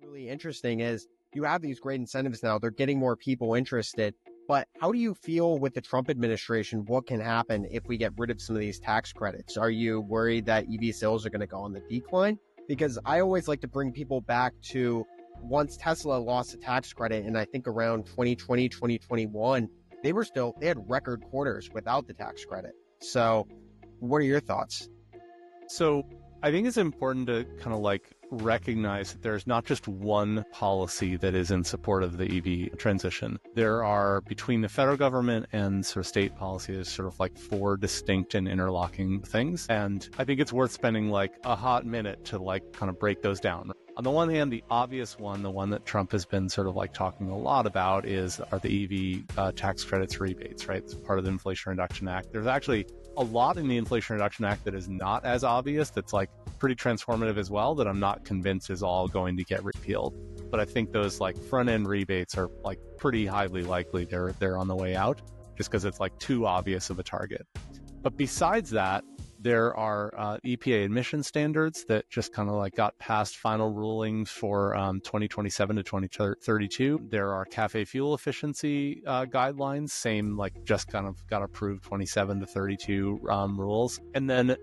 really interesting is you have these great incentives now. They're getting more people interested. But how do you feel with the Trump administration? What can happen if we get rid of some of these tax credits? Are you worried that EV sales are going to go on the decline? Because I always like to bring people back to once Tesla lost the tax credit, and I think around 2020, 2021, they had record quarters without the tax credit. So what are your thoughts? So I think it's important to kind of like recognize that there's not just one policy that is in support of the EV transition. There are, between the federal government and sort of state policy, there's sort of like four distinct and interlocking things. And I think it's worth spending like a hot minute to like kind of break those down. On the one hand, the obvious one, the one that Trump has been sort of like talking a lot about are the EV tax credits rebates, right? It's part of the Inflation Reduction Act. There's actually a lot in the Inflation Reduction Act that is not as obvious, that's like pretty transformative as well, that I'm not convinced is all going to get repealed. But I think those like front end rebates are like pretty highly likely they're on the way out, just because it's like too obvious of a target. But besides that, there are EPA emission standards that just kind of like got past final rulings for 2027 to 2032. There are CAFE fuel efficiency guidelines, same like just kind of got approved 27 to 32 rules. And then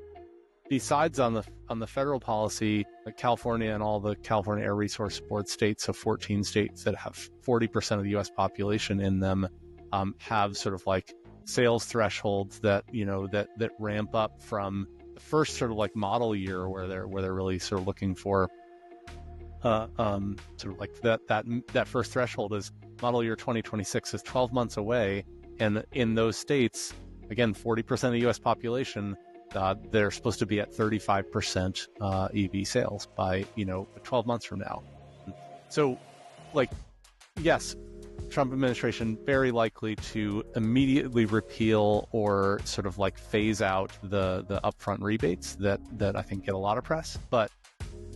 besides on the federal policy, like California and all the California Air Resource Board states, so 14 states that have 40% of the U.S. population in them, have sort of like sales thresholds that that ramp up from the first sort of like model year where they're really sort of looking for sort of like that first threshold is model year 2026 is 12 months away, and in those states, again, 40% of the U.S. population, they're supposed to be at 35% EV sales by 12 months from now. So like, yes, Trump administration very likely to immediately repeal or sort of like phase out the upfront rebates that I think get a lot of press. But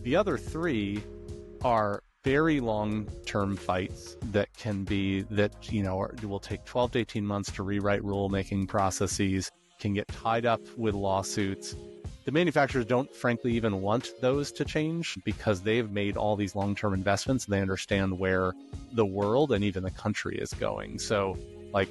the other three are very long-term fights that will take 12 to 18 months to rewrite rulemaking processes, can get tied up with lawsuits. The manufacturers don't frankly even want those to change because they've made all these long-term investments and they understand where the world and even the country is going. So like,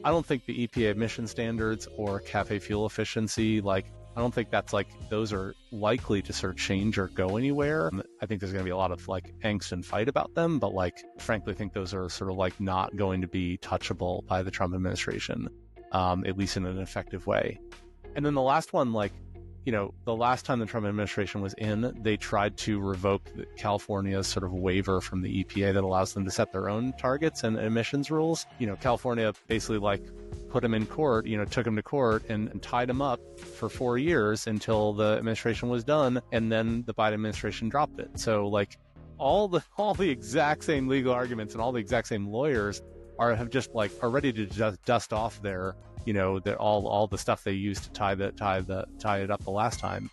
I don't think the EPA emission standards or CAFE fuel efficiency, like, I don't think that's like, those are likely to sort of change or go anywhere. I think there's going to be a lot of like angst and fight about them, but like, frankly, I think those are sort of like not going to be touchable by the Trump administration, at least in an effective way. And then the last one, like, the last time the Trump administration was in, they tried to revoke California's sort of waiver from the EPA that allows them to set their own targets and emissions rules. California basically like put him in court, took him to court and tied him up for 4 years until the administration was done. And then the Biden administration dropped it. So like all the exact same legal arguments and all the exact same lawyers are ready to just dust off their all the stuff they used to tie it up the last time.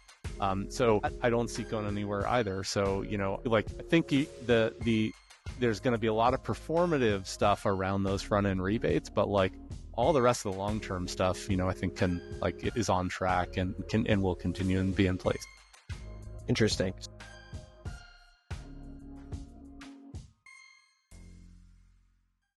So I don't see it going anywhere either. So I think there's going to be a lot of performative stuff around those front end rebates, but like all the rest of the long term stuff, I think it is on track and will continue and be in place. Interesting.